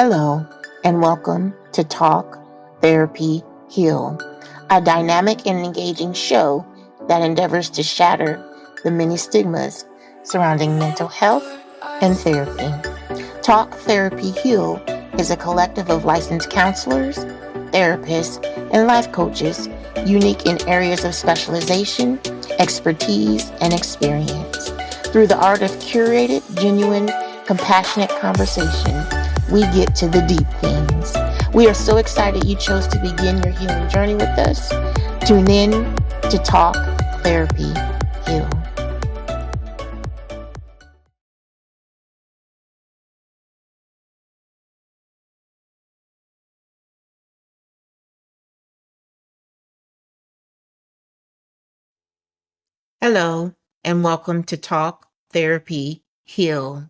Hello, and welcome to Talk, Therapy, Heal, a dynamic and engaging show that endeavors to shatter the many stigmas surrounding mental health and therapy. Talk, Therapy, Heal is a collective of licensed counselors, therapists, and life coaches unique in areas of specialization, expertise, and experience. Through the art of curated, genuine, compassionate conversation, we get to the deep things. We are so excited you chose to begin your healing journey with us. Tune in to Talk, Therapy, Heal. Hello, and welcome to Talk, Therapy, Heal,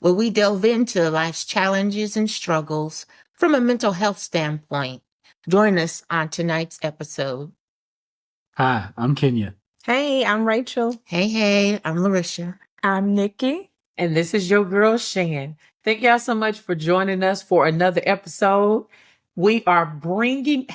where we delve into life's challenges and struggles from a mental health standpoint. Join us on tonight's episode. Hi, I'm Kenya. Hey, I'm Rachel. Hey, I'm Larisha. I'm Nikki. And this is your girl, Shan. Thank y'all so much for joining us for another episode. We are bringing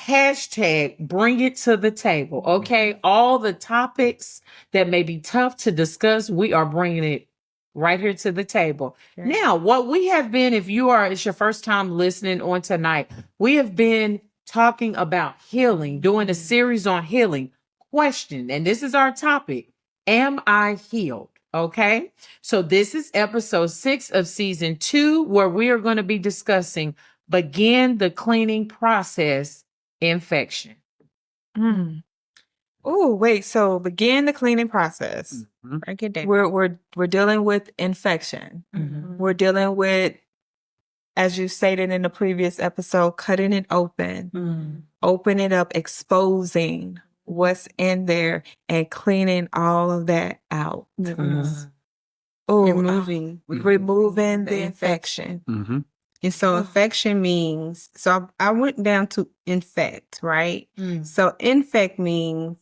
#bring it to the table. Okay. All the topics that may be tough to discuss, we are bringing it right here to the table. Sure. Now, what we have been, if it's your first time listening on tonight, we have been talking about healing, doing a series on healing. Question, and this is our topic. Am I healed? Okay. So this is episode 6 of season 2, where we are going to be discussing begin the cleaning process infection. Oh, wait. So begin the cleaning process. Mm-hmm. Break it down. We're dealing with infection. Mm-hmm. We're dealing with, as you stated in the previous episode, cutting it open, open it up, exposing what's in there, and cleaning all of that out. Oh, removing the infection. Mm-hmm. And so infection means, I went down to infect, right? So infect means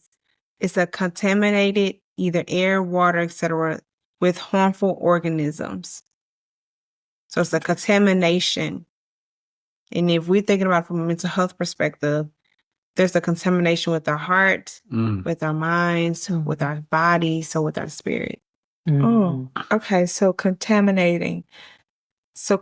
it's a contaminated either air, water, etc. with harmful organisms. So it's a contamination. And if we're thinking about it from a mental health perspective, there's a contamination with our heart, with our minds, with our body, so with our spirit. Oh, okay. So contaminating. So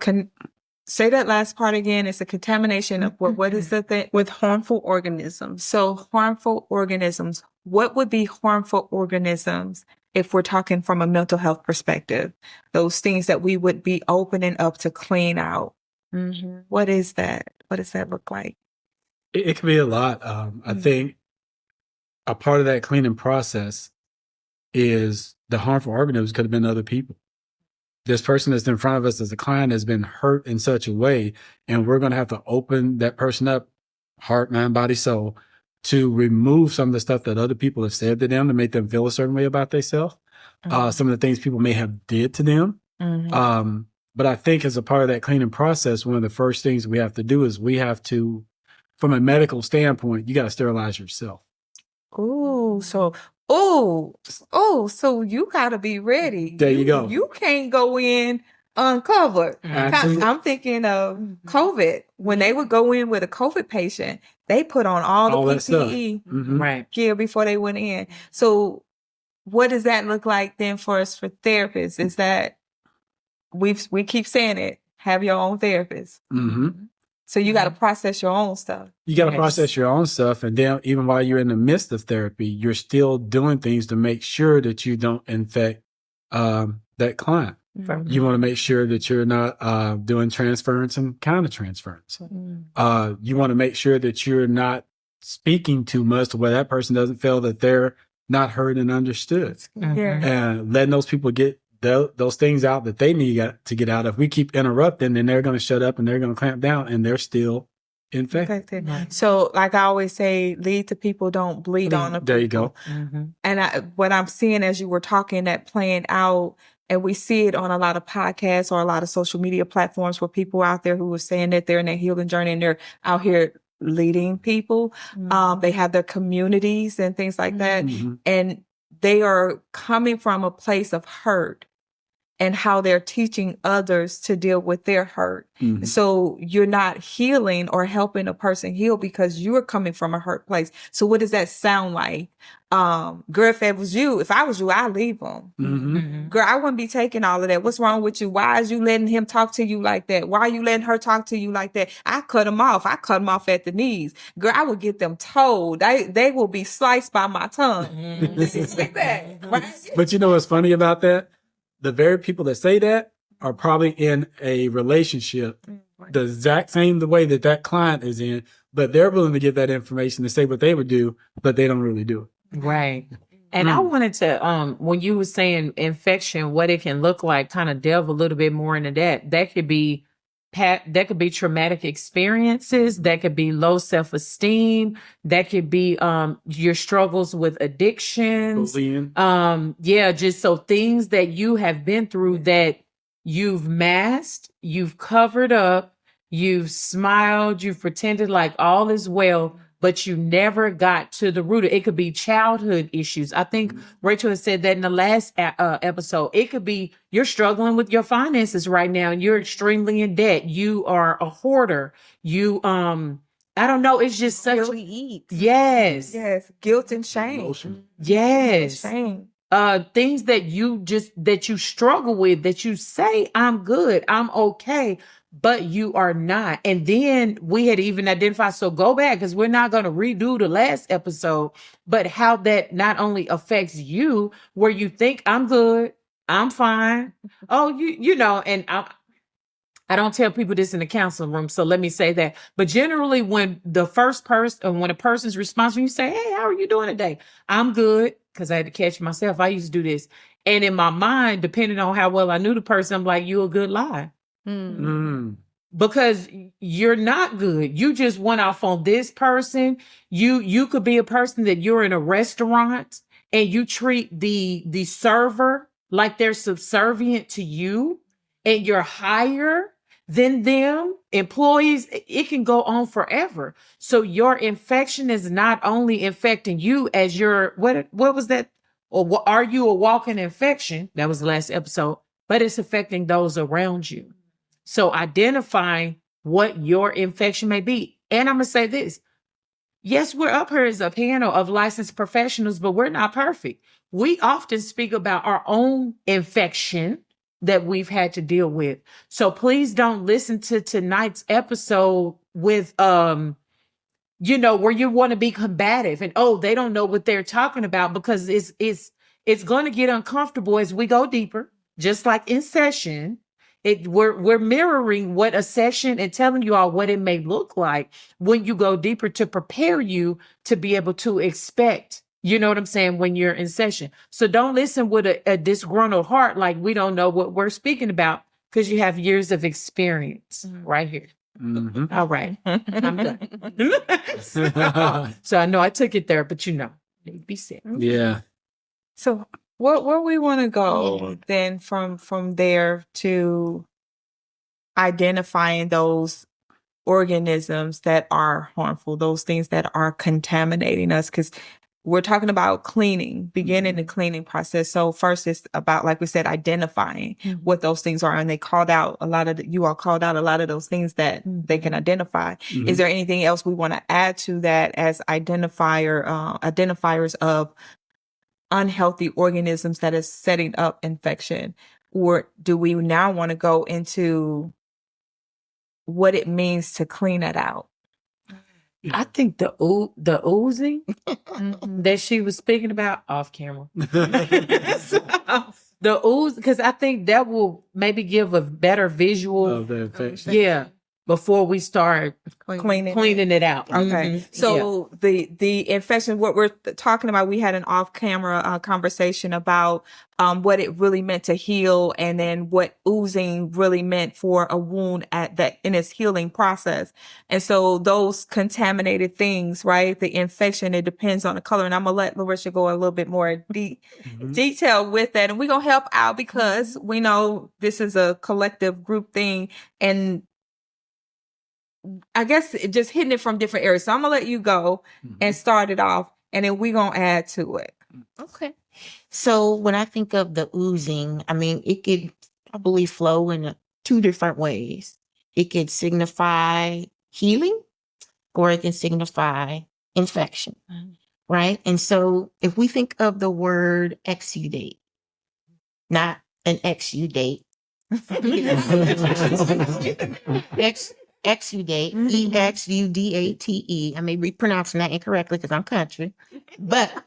say that last part again. It's a contamination of what is the thing? With harmful organisms. So harmful organisms. What would be harmful organisms if we're talking from a mental health perspective? Those things that we would be opening up to clean out. What is that? What does that look like? It can be a lot. I think a part of that cleaning process is the harmful organisms could have been other people. This person that's in front of us as a client has been hurt in such a way, and we're going to have to open that person up, heart, mind, body, soul, to remove some of the stuff that other people have said to them to make them feel a certain way about themselves. Some of the things people may have did to them. But I think as a part of that cleaning process, one of the first things we have to do is we have to, from a medical standpoint, you got to sterilize yourself. So you gotta be ready. There you go. You can't go in uncovered. Absolutely. I'm thinking of COVID. When they would go in with a COVID patient, they put on all the PPE Right. gear before they went in. So what does that look like then for us for therapists? Is that we keep saying it, have your own therapist. So you got to process your own stuff. You got to process your own stuff. And then even while you're in the midst of therapy, you're still doing things to make sure that you don't infect that client. You want to make sure that you're not doing transference and counter-transference. You want to make sure that you're not speaking too much to where that person doesn't feel that they're not heard and understood. And letting those people get those things out that they need to get out. If we keep interrupting, then they're going to shut up and they're going to clamp down, and they're still infected. So like I always say, lead to people, don't bleed on them. There you go. And what I'm seeing as you were talking, that playing out, and we see it on a lot of podcasts or a lot of social media platforms where people out there who are saying that they're in their healing journey and they're out here leading people. They have their communities and things like that. And they are coming from a place of hurt. and how they're teaching others to deal with their hurt. Mhm. So you're not healing or helping a person heal because you're coming from a hurt place. So what does that sound like? Girl, if I was you, I'd leave him. Mhm. Girl, I wouldn't be taking all of that. What's wrong with you? Why is you letting him talk to you like that? Why are you letting her talk to you like that? I cut him off. I cut him off at the knees. Girl, I would get them told. They will be sliced by my tongue. Like that, right? But you know what's funny about that? The very people that say that are probably in a relationship the exact same the way that that client is in, but they're willing to give that information to say what they would do, but they don't really do it. Right. And I wanted to, when you were saying infection, what it can look like, kind of delve a little bit more into that. That could be traumatic experiences. That could be low self-esteem. That could be your struggles with addictions. Bullying. Just so things that you have been through that you've masked, you've covered up, you've smiled, you've pretended like all is well, but you never got to the root of it. It could be childhood issues. I think Rachel has said that in the last episode. It could be you're struggling with your finances right now and you're extremely in debt. You are a hoarder. You, I don't know. It's just such. We eat. Yes. Yes. Guilt and shame. Emotion. Yes. Shame. Things that you struggle with, that you say, I'm good, I'm okay, but you are not. And then we had even identified, so go back because we're not going to redo the last episode, but how that not only affects you where you think I'm good, I'm fine. Oh, you know, and I don't tell people this in the counseling room, so let me say that. But generally, when the first person, when a person's response, when you say, "Hey, how are you doing today?" I'm good, because I had to catch myself. I used to do this, and in my mind, depending on how well I knew the person, I'm like, "You a good lie," because you're not good. You just went off on this person. You could be a person that you're in a restaurant and you treat the server like they're subservient to you, and you're higher than them, employees. It can go on forever. So your infection is not only infecting you as your, what was that? Or are you a walking infection? That was the last episode, but it's affecting those around you. So identifying what your infection may be. And I'm going to say this. Yes, we're up here as a panel of licensed professionals, but we're not perfect. We often speak about our own infection that we've had to deal with. So please don't listen to tonight's episode with, where you want to be combative and, oh, they don't know what they're talking about, because it's going to get uncomfortable as we go deeper, just like in session. We're mirroring what a session and telling you all what it may look like when you go deeper to prepare you to be able to expect. You know what I'm saying? When you're in session. So don't listen with a disgruntled heart, like we don't know what we're speaking about, because you have years of experience right here. Mhm. All right. I'm done. So I know I took it there, but be said. Yeah. So where we want to go then from there to identifying those organisms that are harmful, those things that are contaminating us, because we're talking about beginning the cleaning process. So first it's about, like we said, identifying what those things are. And you all called out a lot of those things that they can identify. Is there anything else we want to add to that as identifiers of unhealthy organisms that is setting up infection? Or do we now want to go into what it means to clean it out? I think the oozing that she was speaking about off camera. The ooze, because I think that will maybe give a better visual Of the infection. Yeah, before we start Cleaning it out. Okay. So the infection, what we're talking about, we had an off-camera conversation about what it really meant to heal, and then what oozing really meant for a wound in its healing process. And so those contaminated things, right? The infection, it depends on the color. And I'm gonna let Larissa go a little bit more detail with that. And we're gonna help out because we know this is a collective group thing, and I guess just hitting it from different areas. So I'm gonna let you go and start it off, and then we're gonna add to it. Okay. So when I think of the oozing, I mean, it could probably flow in two different ways. It could signify healing or it can signify infection, right? And so if we think of the word exudate, not an exudate, exudate, Exudate. I may be pronouncing that incorrectly because I'm country, but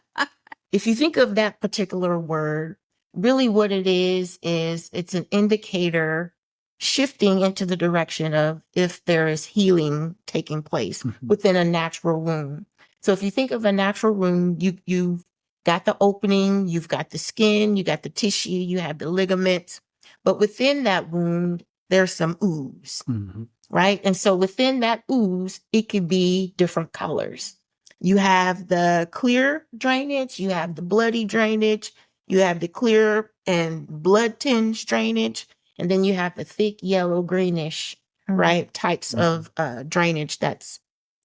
if you think of that particular word, really what it is it's an indicator shifting into the direction of if there is healing taking place within a natural wound. So if you think of a natural wound, you've got the opening, you've got the skin, you got the tissue, you have the ligaments, but within that wound, there's some ooze, right? And so within that ooze, it could be different colors. You have the clear drainage, you have the bloody drainage, you have the clear and blood tinged drainage, and then you have the thick yellow greenish, right, types of drainage that's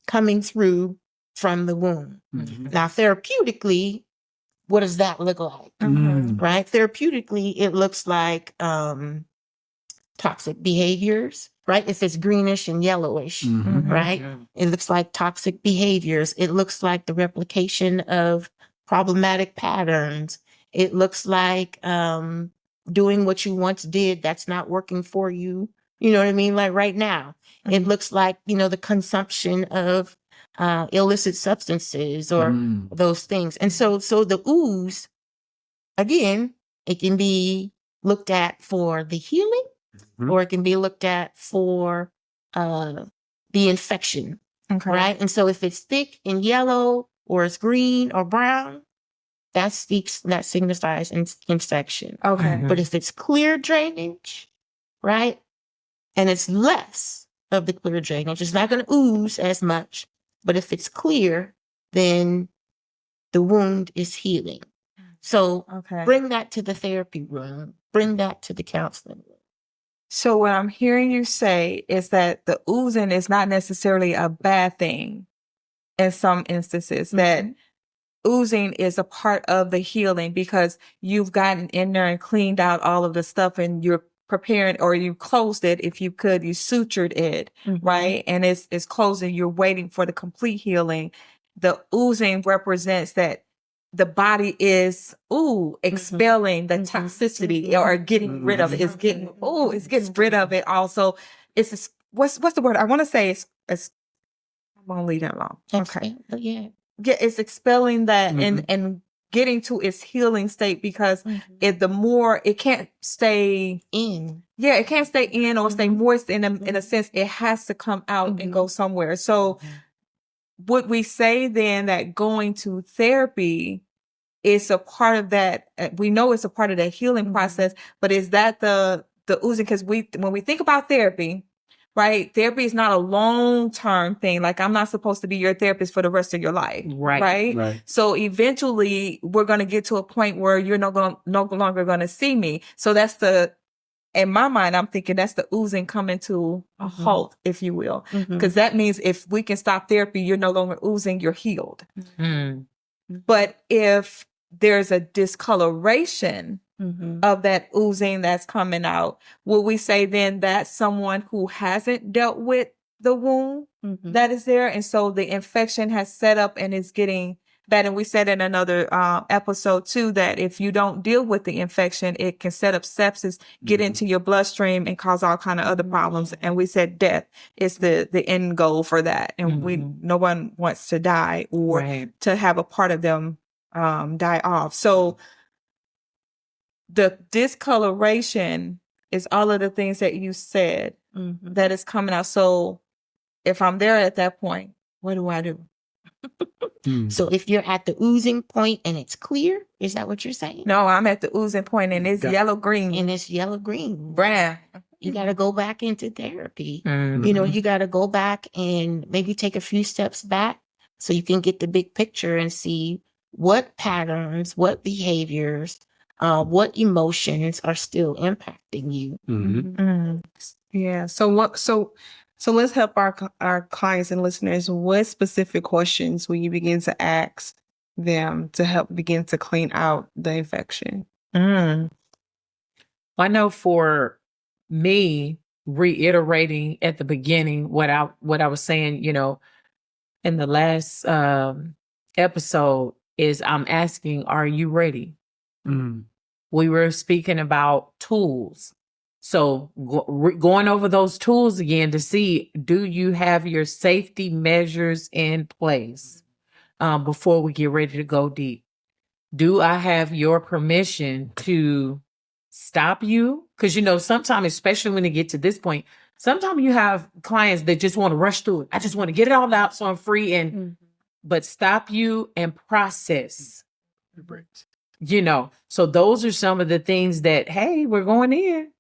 coming through from the wound. Now, therapeutically, what does that look like? Right? Therapeutically, it looks like toxic behaviors, right? If it's greenish and yellowish, right? It looks like toxic behaviors. It looks like the replication of problematic patterns. It looks like doing what you once did that's not working for you. You know what I mean? Like right now, it looks like, the consumption of illicit substances or those things. And so the ooze, again, it can be looked at for the healing, or it can be looked at for the infection, right? And so if it's thick and yellow, or it's green or brown, that signifies infection. But if it's clear drainage, right, and it's less of the clear drainage, it's not going to ooze as much. But if it's clear, then the wound is healing. So bring that to the therapy room, bring that to the counseling room. So what I'm hearing you say is that the oozing is not necessarily a bad thing in some instances, that oozing is a part of the healing because you've gotten in there and cleaned out all of the stuff and you're preparing, or you closed it if you could, you sutured it, right? And it's closing, you're waiting for the complete healing. The oozing represents that the body is expelling the toxicity or getting rid of it. It's getting rid of it. Also, it's what's the word? I want to say it's I'm gonna leave that alone. Okay. Yeah, it's expelling that and getting to its healing state because the more it can't stay in. Yeah, it can't stay in or stay moist in a sense. It has to come out and go somewhere. So would we say then that going to therapy is a part of that? We know it's a part of that healing process, but is that the oozing? Because when we think about therapy, right? Therapy is not a long-term thing. Like I'm not supposed to be your therapist for the rest of your life. Right. So eventually we're going to get to a point where you're no longer going to see me. So that's in my mind, I'm thinking that's the oozing coming to a halt, if you will. Because that means if we can stop therapy, you're no longer oozing, you're healed. But if there's a discoloration of that oozing that's coming out, will we say then that's someone who hasn't dealt with the wound that is there? And so the infection has set up and is getting bad. And we said in another episode too, that if you don't deal with the infection, it can set up sepsis, get into your bloodstream and cause all kind of other problems. And we said death is the end goal for that. And no one wants to die or to have a part of them die off. So the discoloration is all of the things that you said that is coming out. So if I'm there at that point, what do I do? So if you're at the oozing point and it's clear, is that what you're saying? No, I'm at the oozing point and it's yellow-green. And it's yellow-green. Brown. You got to go back into therapy. You got to go back and maybe take a few steps back so you can get the big picture and see what patterns, what behaviors, what emotions are still impacting you. Yeah. So let's help our clients and listeners. What specific questions will you begin to ask them to help begin to clean out the infection? I know for me, reiterating at the beginning what I was saying, in the last episode is I'm asking, are you ready? Mm. We were speaking about tools. So going over those tools again to see, do you have your safety measures in place before we get ready to go deep? Do I have your permission to stop you? Because, sometimes, especially when they get to this point, sometimes you have clients that just want to rush through it. I just want to get it all out so I'm free but stop you and process. So those are some of the things that, hey, we're going in.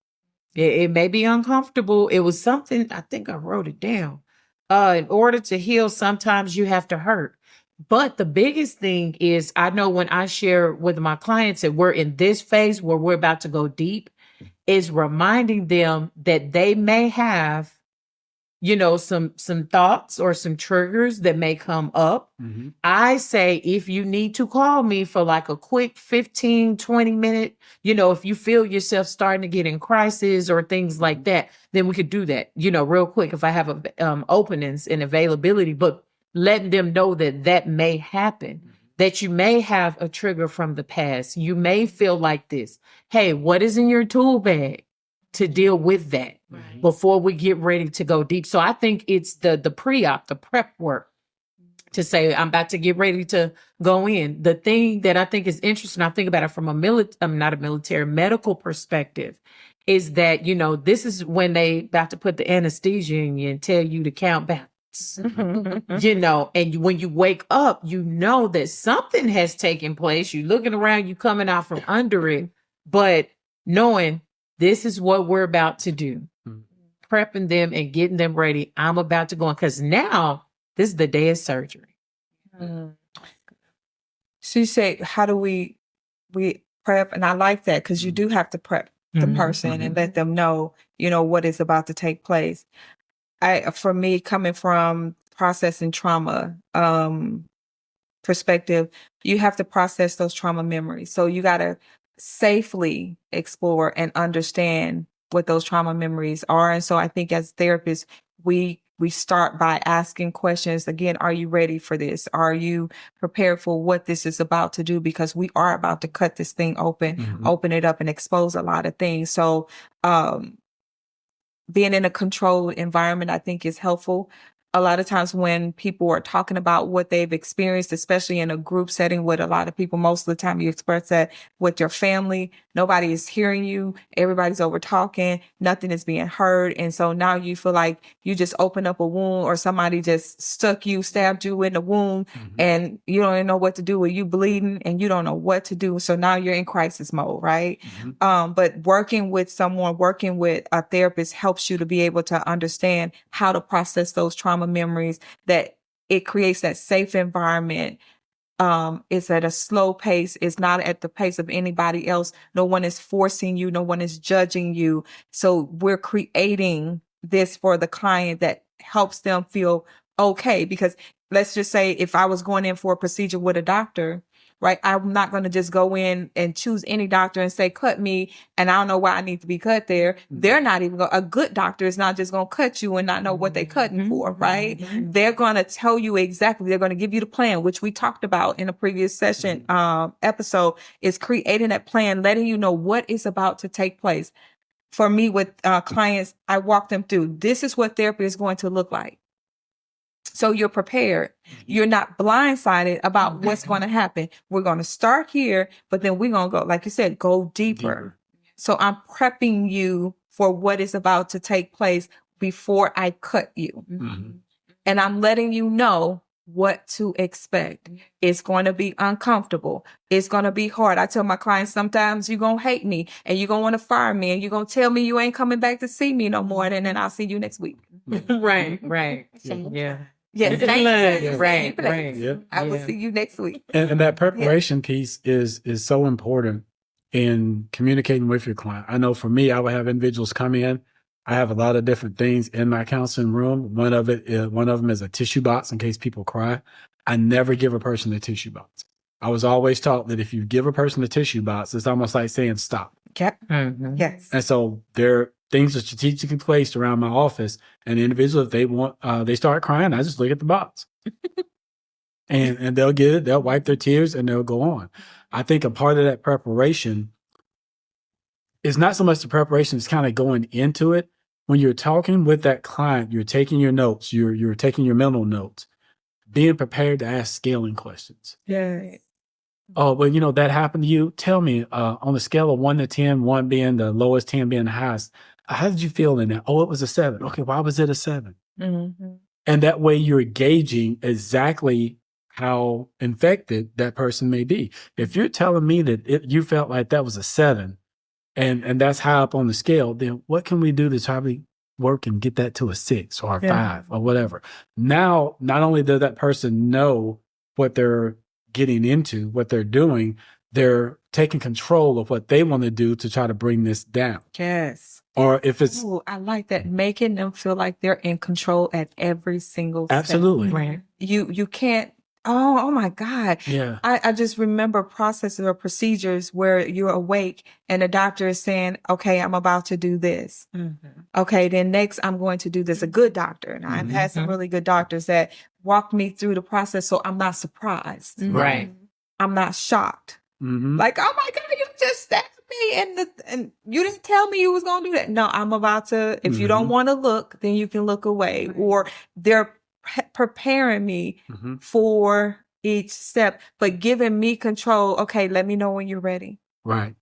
It may be uncomfortable. It was something, I think I wrote it down. In order to heal, sometimes you have to hurt. But the biggest thing is, I know when I share with my clients that we're in this phase where we're about to go deep, is reminding them that they may have some thoughts or some triggers that may come up. Mm-hmm. I say, if you need to call me for like a quick 15, 20 minute, if you feel yourself starting to get in crisis or things like that, then we could do that, real quick if I have openings and availability, but letting them know that may happen, that you may have a trigger from the past. You may feel like this. Hey, what is in your tool bag to deal with that before we get ready to go deep? So I think it's the pre-op, the prep work to say, I'm about to get ready to go in. The thing that I think is interesting, I think about it from not a military, medical perspective, is that, this is when they about to put the anesthesia in you and tell you to count backwards. And when you wake up, that something has taken place. You're looking around, you coming out from under it, but knowing this is what we're about to do, prepping them and getting them ready. I'm about to go in because now this is the day of surgery. She said, how do we prep? And I like that because you do have to prep the person and let them know, what is about to take place. For me, coming from processing trauma perspective, you have to process those trauma memories. So you got to safely explore and understand what those trauma memories are. And so I think as therapists, we start by asking questions. Again, are you ready for this? Are you prepared for what this is about to do? Because we are about to cut this thing open, open it up and expose a lot of things. So, being in a controlled environment, I think, is helpful. A lot of times when people are talking about what they've experienced, especially in a group setting with a lot of people, most of the time you express that with your family, nobody is hearing you. Everybody's over talking. Nothing is being heard. And so now you feel like you just opened up a wound or somebody just stabbed you in the wound and you don't even know what to do with you bleeding and you don't know what to do. So now you're in crisis mode, right? But working with a therapist helps you to be able to understand how to process those trauma memories, that it creates that safe environment. It's at a slow pace. It's not at the pace of anybody else. No one is forcing you. No one is judging you. So we're creating this for the client that helps them feel okay. Because let's just say if I was going in for a procedure with a doctor, right? I'm not going to just go in and choose any doctor and say, cut me. And I don't know why I need to be cut there. They're not even a good doctor is not just going to cut you and not know what they're cutting for, right? They're going to tell you exactly. They're going to give you the plan, which we talked about in a previous session, episode, is creating that plan, letting you know what is about to take place. For me with clients, I walk them through, this is what therapy is going to look like. So you're prepared. You're not blindsided about what's going to happen. We're going to start here, but then we're going to go, like you said, go deeper. So I'm prepping you for what is about to take place before I cut you. And I'm letting you know what to expect. It's going to be uncomfortable. It's going to be hard. I tell my clients, sometimes you're going to hate me and you're going to want to fire me and you're going to tell me you ain't coming back to see me no more. And then I'll see you next week. Right. Yeah. Yes, right. I will see you next week. And that preparation piece is so important in communicating with your client. I know for me, I would have individuals come in. I have a lot of different things in my counseling room. One of them is a tissue box in case people cry. I never give a person a tissue box. I was always taught that if you give a person a tissue box, it's almost like saying stop. Yep. Mhm. Yes. And so things are strategically placed around my office. And the individual, if they want, they start crying, I just look at the box. and they'll get it, they'll wipe their tears, and they'll go on. I think a part of that preparation is not so much the preparation, it's kind of going into it. When you're talking with that client, you're taking your notes, you're taking your mental notes, being prepared to ask scaling questions. Yes. Oh, well, that happened to you. Tell me, on a scale of 1 to 10, 1 being the lowest, 10 being the highest, how did you feel in that? Oh, it was a 7. Okay, why was it a 7? Mm-hmm. And that way you're gauging exactly how infected that person may be. If you're telling me that you felt like that was a 7 and that's high up on the scale, then what can we do to try to work and get that to a 6 or a 5 or whatever? Now, not only does that person know what they're getting into, what they're doing, they're taking control of what they want to do to try to bring this down. Yes. Or if it's Ooh, I like that. Making them feel like they're in control at every single step. absolutely, Right. You can't. Oh my God. yeah, I just remember processes or procedures where you're awake and the doctor is saying, okay, I'm about to do this. Mm-hmm. Okay, then next I'm going to do this. A good doctor. And I've had some really good doctors that walk me through the process so I'm not surprised. Right. I'm not shocked. hmm Like, oh my God, you just stabbed me and you didn't tell me you was going to do that. No, I'm about to, if you don't want to look, then you can look away. Or they're preparing me for each step, but giving me control. Okay, let me know when you're ready. right.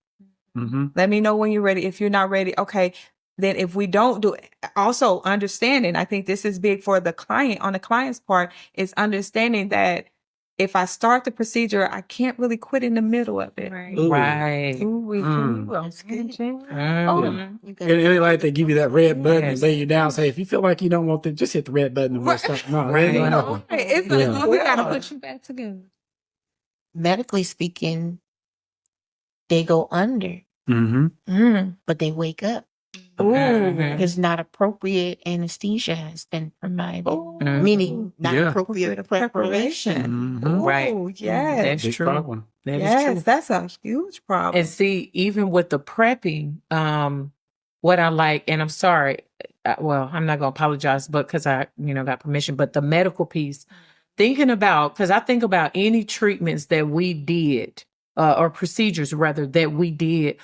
Let me know when you're ready. If you're not ready, okay, then if we don't do it, also understanding, I think this is big for the client, on the client's part, is understanding that if I start the procedure, I can't really quit in the middle of it. Right. Ooh. Right. Ooh, we can. That's good. Mhm. And like they give you that red button and lay you down, say, if you feel like you don't want to, just hit the red button and we'll stop. No, it ain't gonna happen. Right. It's Yeah. like, We gotta put you back together. Medically speaking, they go under, but they wake up because not appropriate anesthesia has been provided, meaning not Yeah. appropriate preparation. Right. Oh, yes. That's Big true. problem. That is Yes, true. that's a huge problem. And see, even with the prepping, what I like, and I'm sorry, well, I'm not going to apologize, but because I, got permission, but the medical piece, thinking about, because I think about any treatments that we did, or procedures rather, that we did,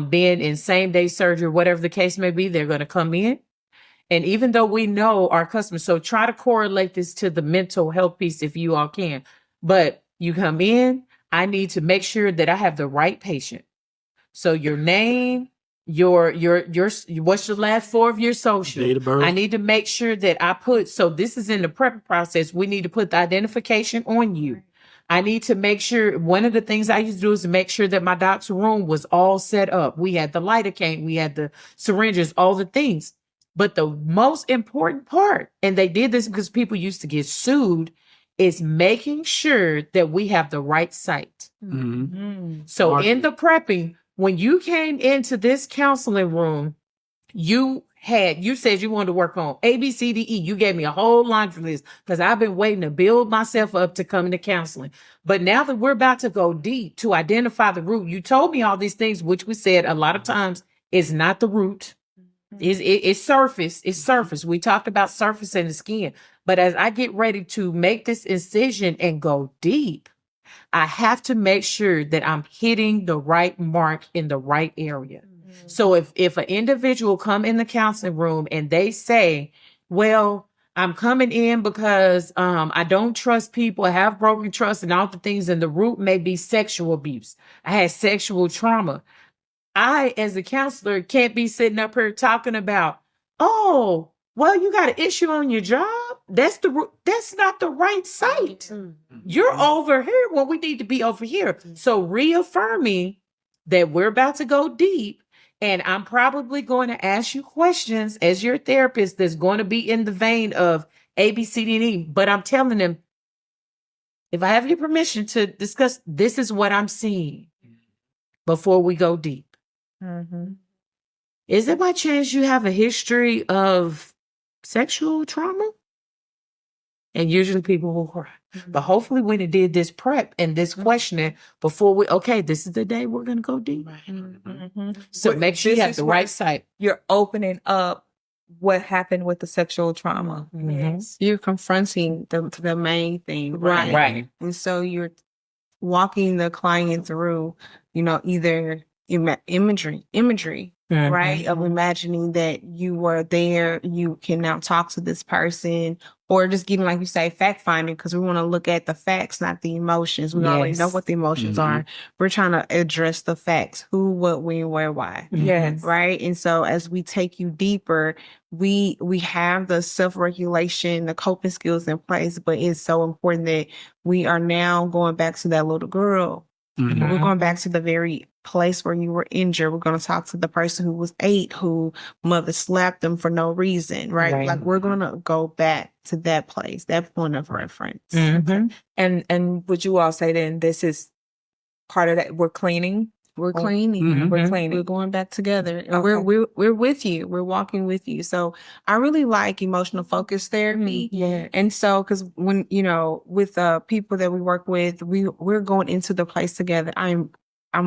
being in same day surgery, whatever the case may be, they're going to come in. And even though we know our customers, so try to correlate this to the mental health piece if you all can. But you come in, I need to make sure that I have the right patient. So your name, your what's your last 4 of your social? Date of birth. I need to make sure that I put, so this is in the prep process. We need to put the identification on you. I need to make sure, one of the things I used to do is to make sure that my doc's room was all set up. We had the lidocaine, we had the syringes, all the things. But the most important part, and they did this because people used to get sued, is making sure that we have the right site. So in the prepping, when you came into this counseling room, you said you wanted to work on A, B, C, D, E. You gave me a whole laundry list because I've been waiting to build myself up to come into counseling. But now that we're about to go deep to identify the root, you told me all these things, which we said a lot of times is not the root. It's surface. It's surface. We talked about surface and the skin. But as I get ready to make this incision and go deep, I have to make sure that I'm hitting the right mark in the right area. So if an individual come in the counseling room and they say, well, I'm coming in because I don't trust people, I have broken trust and all the things, and the root may be sexual abuse. I had sexual trauma. I, as a counselor, can't be sitting up here talking about, oh, well, you got an issue on your job. That's not the right site. You're over here when we need to be over here. So reaffirming that we're about to go deep, and I'm probably going to ask you questions as your therapist that's going to be in the vein of A, B, C, D, and E. But I'm telling them, if I have your permission to discuss, this is what I'm seeing before we go deep. Is it by chance you have a history of sexual trauma? And usually people will cry. But hopefully when it did this prep and this questioning before this is the day we're going to go deep. So make sure you have the right site. You're opening up what happened with the sexual trauma. You're confronting the main thing, right? Right. And so you're walking the client through, either imagery, right? Of imagining that you were there, you can now talk to this person, or just giving, like you say, fact finding, because we want to look at the facts, not the emotions. We already know what the emotions are. We're trying to address the facts: who, what, when, where, why. Yes. Right. And so as we take you deeper, we have the self-regulation, the coping skills in place, but it's so important that we are now going back to that little girl. We're going back to the very place where you were injured. We're going to talk to the person who was 8, who mother slapped them for no reason, right? Like, we're going to go back to that place, that point of reference. And would you all say then this is part of that? We're cleaning. We're cleaning. We're cleaning. We're going back together. And we're with you. We're walking with you. So I really like emotional focus therapy. Yeah. And so, because when, with people that we work with, we're going into the place together. I'm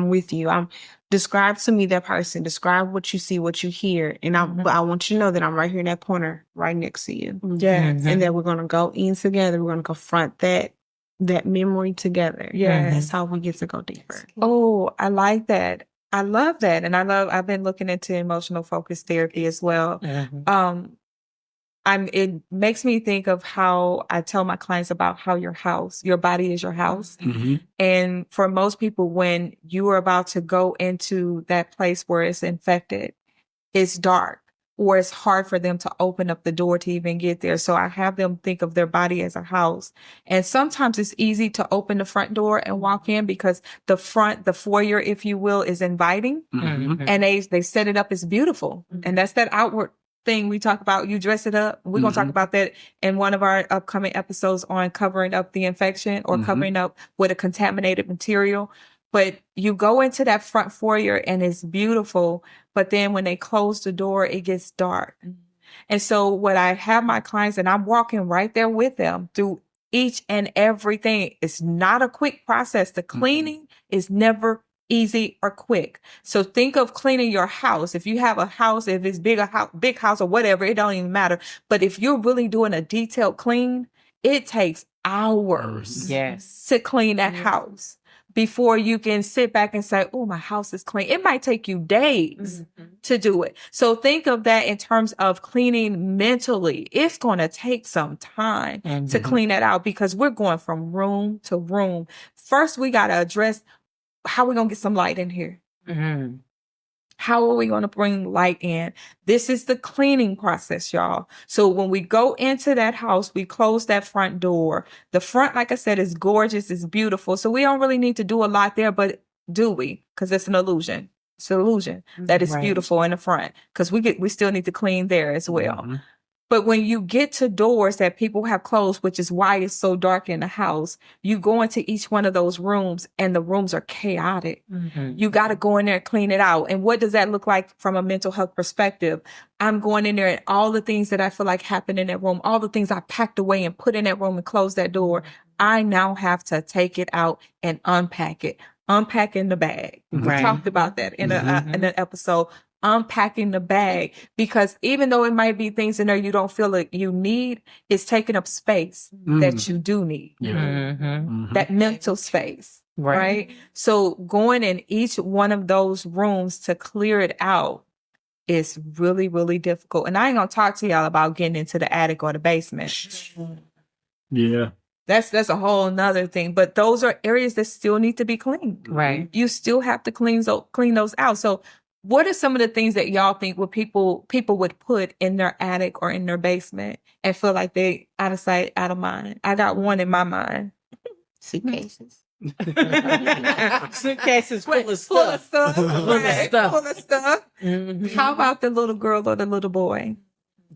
with you. Describe to me that person. Describe what you see, what you hear. And I want you to know that I'm right here in that corner, right next to you. Yes. And that we're going to go in together. We're going to confront that memory together. Yes. That's how we get to go deeper. Oh, I like that. I love that. And I've been looking into emotional focus therapy as well. It makes me think of how I tell my clients about how your body is your house. And for most people, when you are about to go into that place where it's infected, it's dark, or it's hard for them to open up the door to even get there. So I have them think of their body as a house. And sometimes it's easy to open the front door and walk in because the foyer, if you will, is inviting. And they set it up as beautiful. And that's that outward thing we talk about. You dress it up. We're going to talk about that in one of our upcoming episodes on covering up the infection or covering up with a contaminated material. But you go into that front foyer and it's beautiful. But then when they close the door, it gets dark. And so what I have my clients, and I'm walking right there with them through each and everything. It's not a quick process. The cleaning is never easy or quick. So think of cleaning your house. If you have a house, if it's big house or whatever, it don't even matter. But if you're really doing a detailed clean, it takes hours to clean that house before you can sit back and say, oh, my house is clean. It might take you days to do it. So think of that in terms of cleaning mentally. It's going to take some time to clean that out because we're going from room to room. First, we got to address how we're going to get some light in here. How are we going to bring light in? This is the cleaning process, y'all. So when we go into that house, we close that front door. The front, like I said, is gorgeous. It's beautiful. So we don't really need to do a lot there, but do we? Because it's an illusion. It's an illusion that it's beautiful in the front because we still need to clean there as well. But when you get to doors that people have closed, which is why it's so dark in the house, you go into each one of those rooms and the rooms are chaotic. You got to go in there and clean it out. And what does that look like from a mental health perspective? I'm going in there and all the things that I feel like happened in that room, all the things I packed away and put in that room and closed that door, I now have to take it out and unpack it. Unpacking the bag. We talked about that in an episode. Unpacking the bag, because even though it might be things in there you don't feel like you need, it's taking up space that you do need. That mental space. Right? So going in each one of those rooms to clear it out is really, really difficult. And I ain't gonna talk to y'all about getting into the attic or the basement. That's a whole nother thing. But those are areas that still need to be cleaned. You still have to clean those out. So what are some of the things that y'all think people would put in their attic or in their basement and feel like they out of sight, out of mind? I got one in my mind. Suitcases. Suitcases full of stuff. Full of stuff. How about the little girl or the little boy?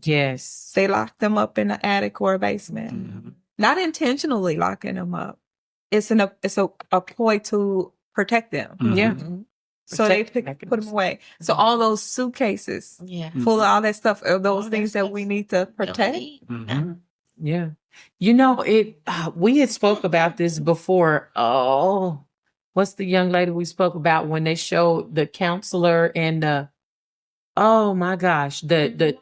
Yes. They lock them up in the attic or a basement. Not intentionally locking them up. It's a ploy to protect them. So they put them away. So all those suitcases full of all that stuff are those things that we need to protect. You know, we had spoke about this before. Oh, what's the young lady we spoke about when they showed the counselor and oh my gosh, the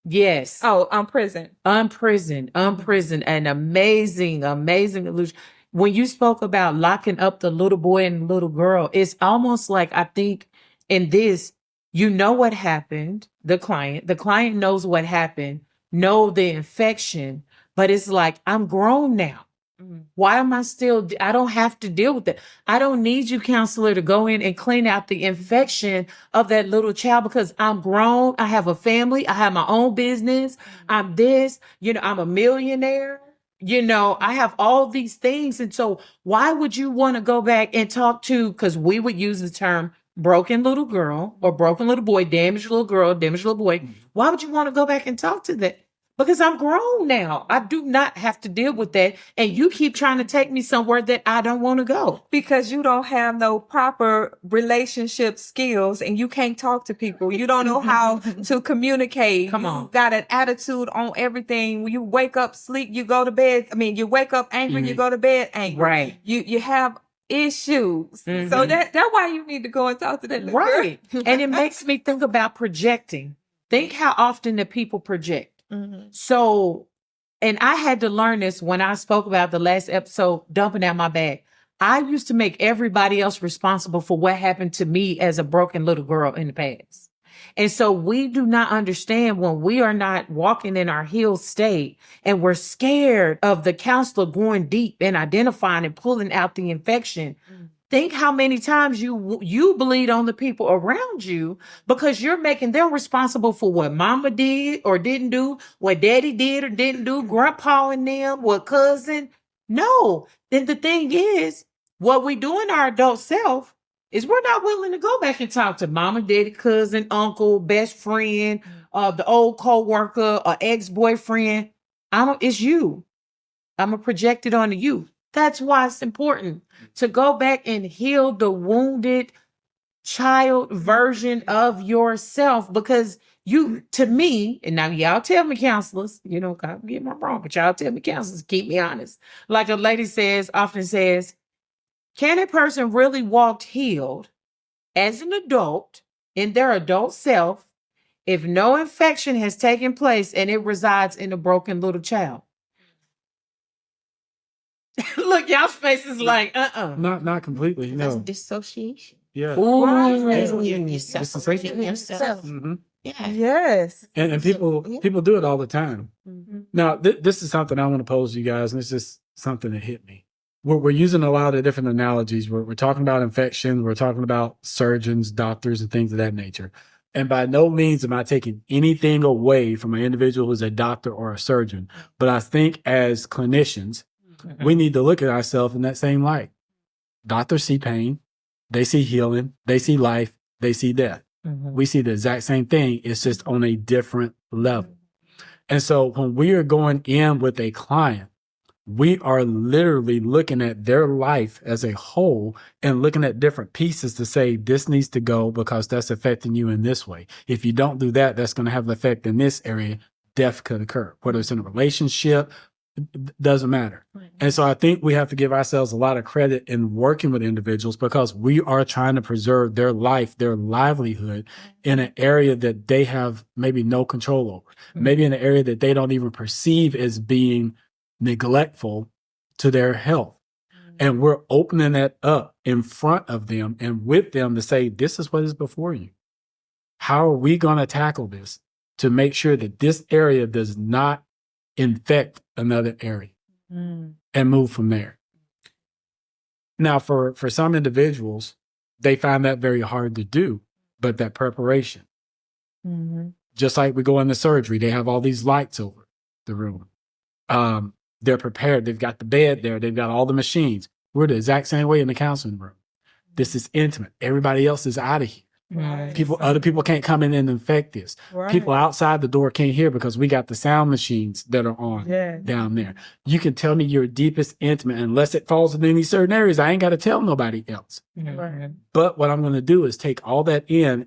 yes. Oh, prison. Unprisoned, an amazing illusion. When you spoke about locking up the little boy and little girl, it's almost like I think in this, you know what happened, the client knows what happened, know the infection, but it's like, I'm grown now. Why am I don't have to deal with that. I don't need you, counselor, to go in and clean out the infection of that little child because I'm grown. I have a family. I have my own business. I'm this, I'm a millionaire. I have all these things. And so why would you want to go back and talk to, because we would use the term broken little girl or broken little boy, damaged little girl, damaged little boy. Why would you want to go back and talk to that? Because I'm grown now. I do not have to deal with that. And you keep trying to take me somewhere that I don't want to go. Because you don't have no proper relationship skills and you can't talk to people. You don't know how to communicate. Come on. You got an attitude on everything. When you wake up, sleep, you go to bed. You wake up angry, you go to bed angry. Right. You have issues. So that's why you need to go and talk to that little Right. girl. And it makes me think about projecting. Think how often that people project. So, and I had to learn this when I spoke about the last episode, dumping out my bag. I used to make everybody else responsible for what happened to me as a broken little girl in the past. And so we do not understand when we are not walking in our healed state and we're scared of the counselor going deep and identifying and pulling out the infection. Think how many times you bleed on the people around you because you're making them responsible for what mama did or didn't do, what daddy did or didn't do, grandpa and them, what cousin. No. Then the thing is, what we do in our adult self is we're not willing to go back and talk to mama, daddy, cousin, uncle, best friend, the old coworker, or ex-boyfriend. It's you. I'm going to project it onto you. That's why it's important to go back and heal the wounded child version of yourself because to me, and now y'all tell me counselors, God get me wrong, but y'all tell me counselors, keep me honest. Like a lady often says, can a person really walk healed as an adult in their adult self if no infection has taken place and it resides in a broken little child? Look, y'all's face is like, Not completely. That's No. dissociation. Yeah. You're yourself. Dissociation. Yourself. Mm-hmm. Yeah. Yes. And people do it all the time. Now, this is something I want to pose to you guys, and it's just something that hit me. We're using a lot of different analogies. We're talking about infection. We're talking about surgeons, doctors, and things of that nature. And by no means am I taking anything away from an individual who's a doctor or a surgeon. But I think as clinicians, we need to look at ourselves in that same light. Doctors see pain. They see healing. They see life. They see death. We see the exact same thing. It's just on a different level. And so when we are going in with a client, we are literally looking at their life as a whole and looking at different pieces to say, this needs to go because that's affecting you in this way. If you don't do that, that's going to have an effect in this area. Death could occur, whether it's in a relationship, doesn't matter. And so I think we have to give ourselves a lot of credit in working with individuals because we are trying to preserve their life, their livelihood in an area that they have maybe no control over, maybe in an area that they don't even perceive as being neglectful to their health. And we're opening that up in front of them and with them to say, this is what is before you. How are we going to tackle this to make sure that this area does not infect another area and move from there? Now, for some individuals, they find that very hard to do, but that preparation, just like we go into surgery, they have all these lights over the room. They're prepared. They've got the bed there. They've got all the machines. We're the exact same way in the counseling room. This is intimate. Everybody else is out of here. Right. Other people can't come in and infect this. Right. People outside the door can't hear because we got the sound machines that are on down there. You can tell me your deepest intimate, unless it falls in any certain areas. I ain't got to tell nobody else. Right. But what I'm going to do is take all that in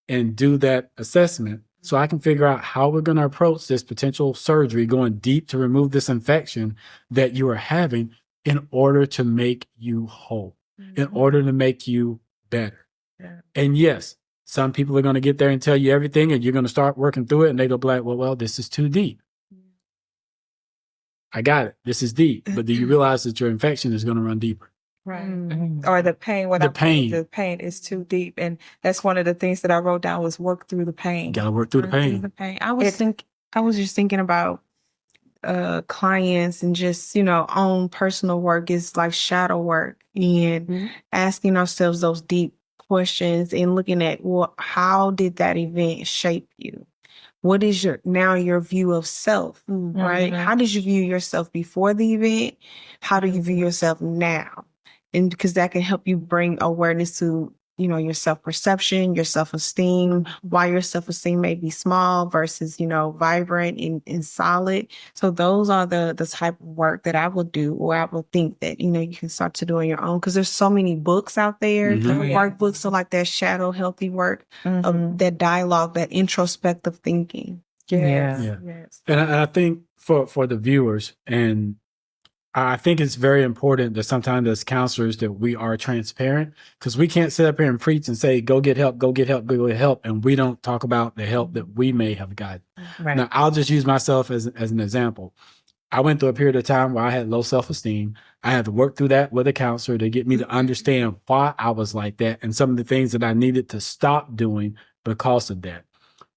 and do that assessment so I can figure out how we're going to approach this potential surgery, going deep to remove this infection that you are having in order to make you whole, in order to make you better. Yeah. And yes, some people are going to get there and tell you everything, and you're going to start working through it, and they'll be like, well, this is too deep. I got it. This is deep. But do you realize that your infection is going to run deeper? Right. Or the pain. The pain is too deep. And that's one of the things that I wrote down was work through the pain. You got to work through the pain. I was just thinking about clients and just, own personal work is like shadow work and asking ourselves those deep questions and looking at, well, how did that event shape you? What is your view of self, right? How did you view yourself before the event? How do you view yourself now? And because that can help you bring awareness to, your self-perception, your self-esteem, why your self-esteem may be small versus, vibrant and solid. So those are the type of work that I will do, or I will think that, you can start to do on your own. Because there's so many books out there, workbooks, so like that shadow healthy work, of that dialogue, that introspective thinking. Yes. Yeah. Yes. And I think for the viewers, and I think it's very important that sometimes as counselors that we are transparent, because we can't sit up here and preach and say, go get help, go get help, go get help. And we don't talk about the help that we may have gotten. Right. Now, I'll just use myself as an example. I went through a period of time where I had low self-esteem. I had to work through that with a counselor to get me to understand why I was like that and some of the things that I needed to stop doing because of that.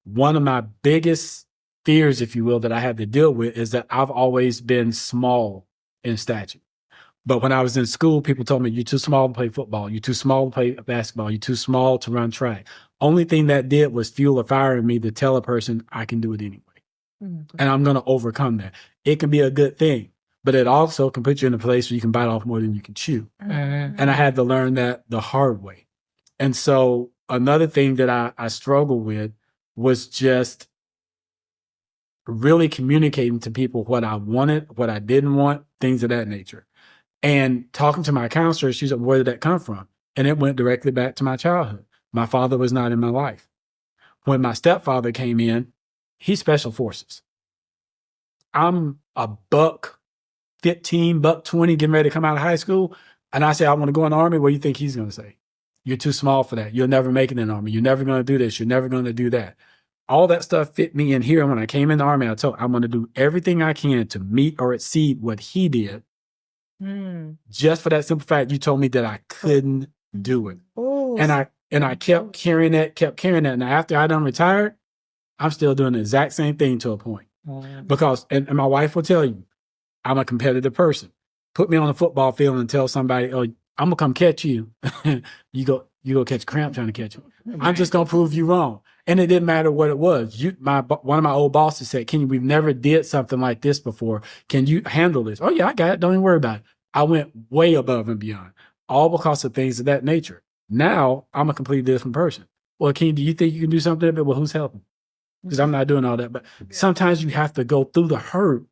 One of my biggest fears, if you will, that I had to deal with is that I've always been small in stature. But when I was in school, people told me, you're too small to play football. You're too small to play basketball. You're too small to run track. Only thing that did was fuel a fire in me to tell a person I can do it anyway. And I'm going to overcome that. It can be a good thing, but it also can put you in a place where you can bite off more than you can chew. And I had to learn that the hard way. And so another thing that I struggled with was just really communicating to people what I wanted, what I didn't want, things of that nature. And talking to my counselor, she said, where did that come from? And it went directly back to my childhood. My father was not in my life. When my stepfather came in, he's special forces. I'm a buck 15, buck 20, getting ready to come out of high school. And I say, I want to go in the Army. What do you think he's going to say? You're too small for that. You'll never make it in the Army. You're never going to do this. You're never going to do that. All that stuff fit me in here. And when I came in the Army, I told I'm going to do everything I can to meet or exceed what he did. Just for that simple fact, you told me that I couldn't do it. Ooh. And I kept carrying that. And after I done retired, I'm still doing the exact same thing to a point. Because, and my wife will tell you, I'm a competitive person. Put me on a football field and tell somebody, oh, I'm gonna come catch you. you go catch cramp trying to catch you. I'm just gonna prove you wrong. And it didn't matter what it was. One of my old bosses said, we've never did something like this before. Can you handle this? Oh yeah, I got it. Don't even worry about it. I went way above and beyond, all because of things of that nature. Now I'm a completely different person. Well, do you think you can do something? Well, who's helping? Because I'm not doing all that. But sometimes you have to go through the hurt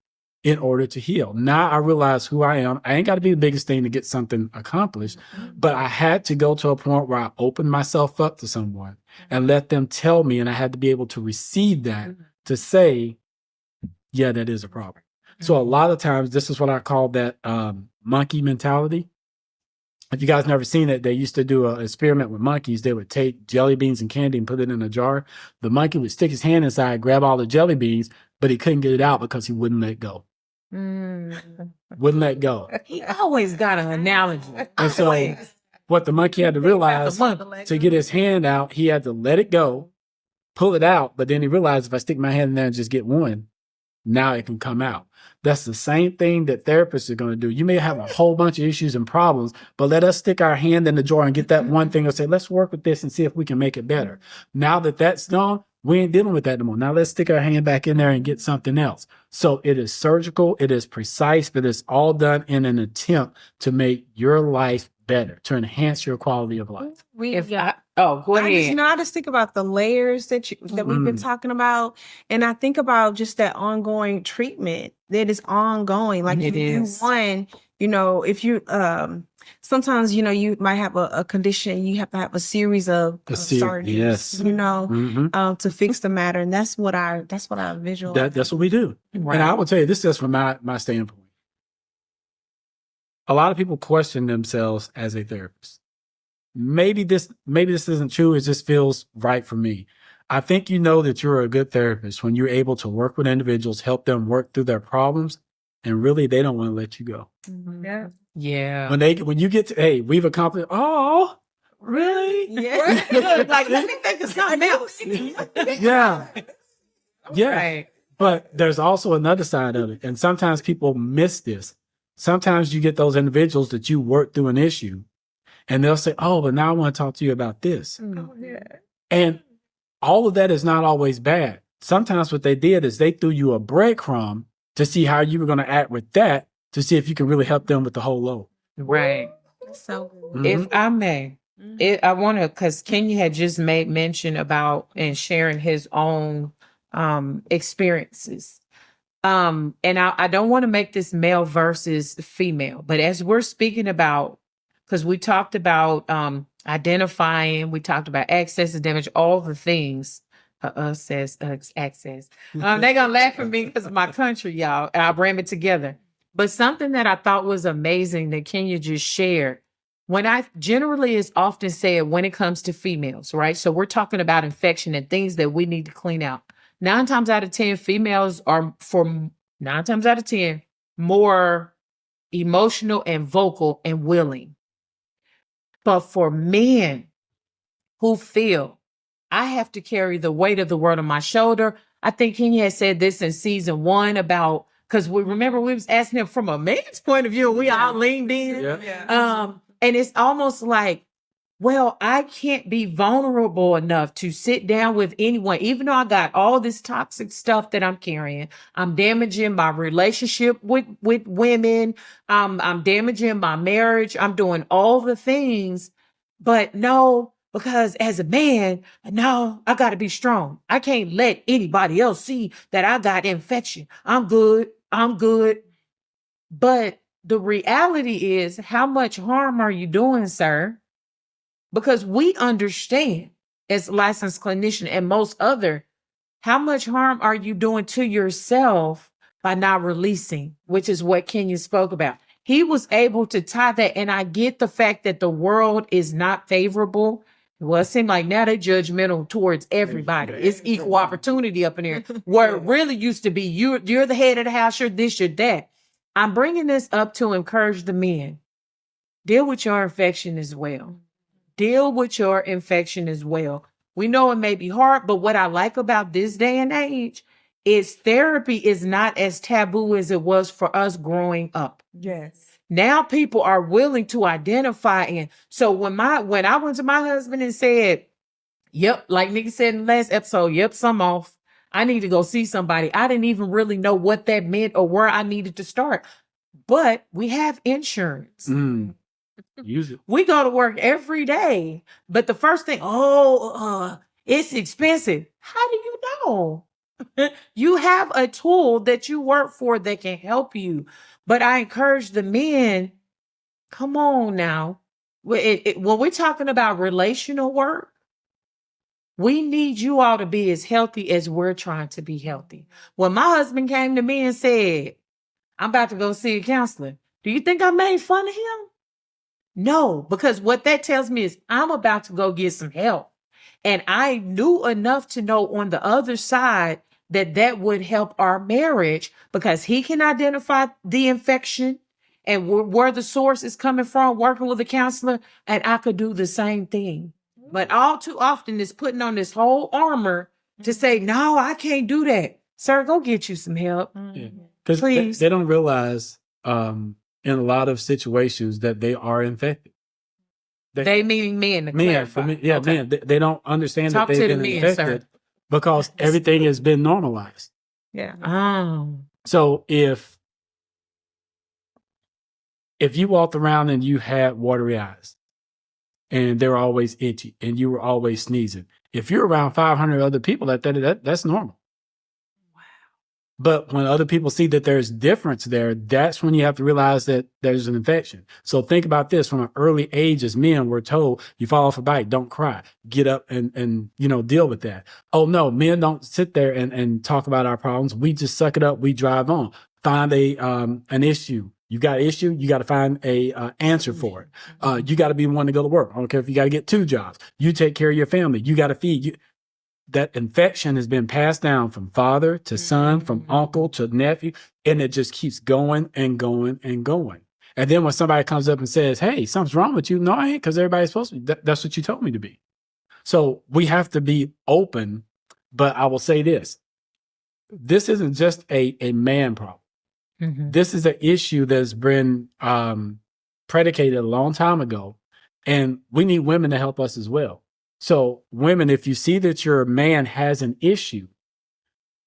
in order to heal. Now I realize who I am. I ain't got to be the biggest thing to get something accomplished, but I had to go to a point where I opened myself up to someone and let them tell me, and I had to be able to receive that to say, yeah, that is a problem. So a lot of times, this is what I call that monkey mentality. If you guys never seen it, they used to do an experiment with monkeys. They would take jelly beans and candy and put it in a jar. The monkey would stick his hand inside, grab all the jelly beans, but he couldn't get it out because he wouldn't let go. Wouldn't let go. He always got an analogy. And so what the monkey had to realize, to get his hand out, he had to let it go, pull it out. But then he realized, if I stick my hand in there and just get one, now it can come out. That's the same thing that therapists are going to do. You may have a whole bunch of issues and problems, but let us stick our hand in the jar and get that one thing and say, let's work with this and see if we can make it better. Now that that's gone, we ain't dealing with that anymore. Now let's stick our hand back in there and get something else. So it is surgical, it is precise, but it's all done in an attempt to make your life better, to enhance your quality of life. Go ahead. I just think about the layers that we've been talking about, and I think about just that ongoing treatment that is ongoing. Like you do one, you know, if you, sometimes, you know, you might have a condition, you have to have a series of surgeries, yes. you know, Mhm. to fix the matter. And that's what I visualize. That's what we do. Right. And I will tell you, this is from my standpoint. A lot of people question themselves as a therapist. Maybe this isn't true. It just feels right for me. I think you know that you're a good therapist when you're able to work with individuals, help them work through their problems, and really they don't want to let you go. Yeah. Yeah. When you get to, hey, we've accomplished. Oh, really? Yeah. Like, let me think of something else. Yeah. Yeah. Right. But there's also another side of it. And sometimes people miss this. Sometimes you get those individuals that you work through an issue and they'll say, oh, but now I want to talk to you about this. Oh, yeah. And all of that is not always bad. Sometimes what they did is they threw you a breadcrumb to see how you were going to act with that to see if you can really help them with the whole load. Right. So Mhm. If I may, I want to, because Kenya had just made mention about and sharing his own experiences. And I don't want to make this male versus female, but as we're speaking about, because we talked about identifying, we talked about access to damage, all the things. Says access. They're gonna laugh at me because of my country, y'all. And I bring it together. But something that I thought was amazing that Kenya just shared. When I generally is often said when it comes to females, right? So we're talking about infection and things that we need to clean out. 9 times out of 10, females are, for 9 times out of 10, more emotional and vocal and willing. But for men who feel I have to carry the weight of the world on my shoulder, I think Kenya had said this in season 1 about, because we remember we was asking him from a man's point of view, and we all leaned in. Yeah. And it's almost like, well, I can't be vulnerable enough to sit down with anyone, even though I got all this toxic stuff that I'm carrying. I'm damaging my relationship with women. I'm damaging my marriage. I'm doing all the things, but no, because as a man, no, I got to be strong. I can't let anybody else see that I got infection. I'm good. I'm good. But the reality is, how much harm are you doing, sir? Because we understand as licensed clinician and most other, how much harm are you doing to yourself by not releasing, which is what Kenya spoke about. He was able to tie that. And I get the fact that the world is not favorable. Well, it seems like now they're judgmental towards everybody. It's equal opportunity up in here, where it really used to be you're the head of the house, you're this, you're that. I'm bringing this up to encourage the men. Deal with your infection as well. Deal with your infection as well. We know it may be hard, but what I like about this day and age is therapy is not as taboo as it was for us growing up. yes. Now people are willing to identify. And so when I went to my husband and said, yep, like Nikki said in the last episode, yep, I'm off. I need to go see somebody. I didn't even really know what that meant or where I needed to start. But we have insurance. Use it. We go to work every day, but the first thing, it's expensive. How do you know? You have a tool that you work for that can help you. But I encourage the men, come on now. When we're talking about relational work, we need you all to be as healthy as we're trying to be healthy. When my husband came to me and said, I'm about to go see a counselor, do you think I made fun of him? No, because what that tells me is I'm about to go get some help. And I knew enough to know on the other side that would help our marriage, because he can identify the infection and where the source is coming from, working with a counselor, and I could do the same thing. But all too often is putting on this whole armor to say, no, I can't do that. Sir, go get you some help. Because Please. they don't realize in a lot of situations that they are infected. They meaning men to Men, clarify. men. They don't understand Talk that to they've the been men, infected sir. because everything has been normalized. Yeah. Oh. So if you walked around and you had watery eyes and they were always itchy and you were always sneezing, if you're around 500 other people that's normal. Wow. But when other people see that there's difference there, that's when you have to realize that there's an infection. So think about this: from an early age, as men, we're told, you fall off a bike, don't cry, get up and deal with that. Oh no, men don't sit there and talk about our problems. We just suck it up. We drive on. Find an issue. You got an issue, you got to find a answer for it. You got to be the one to go to work. I don't care if you got to get 2 jobs. You take care of your family. You got to feed you. That infection has been passed down from father to son, from uncle to nephew, and it just keeps going and going and going. And then when somebody comes up and says, hey, something's wrong with you. No, I ain't, because everybody's supposed to be. That's what you told me to be. So we have to be open. But I will say this. This isn't just a man problem. This is an issue that's been predicated a long time ago, and we need women to help us as well. So women, if you see that your man has an issue,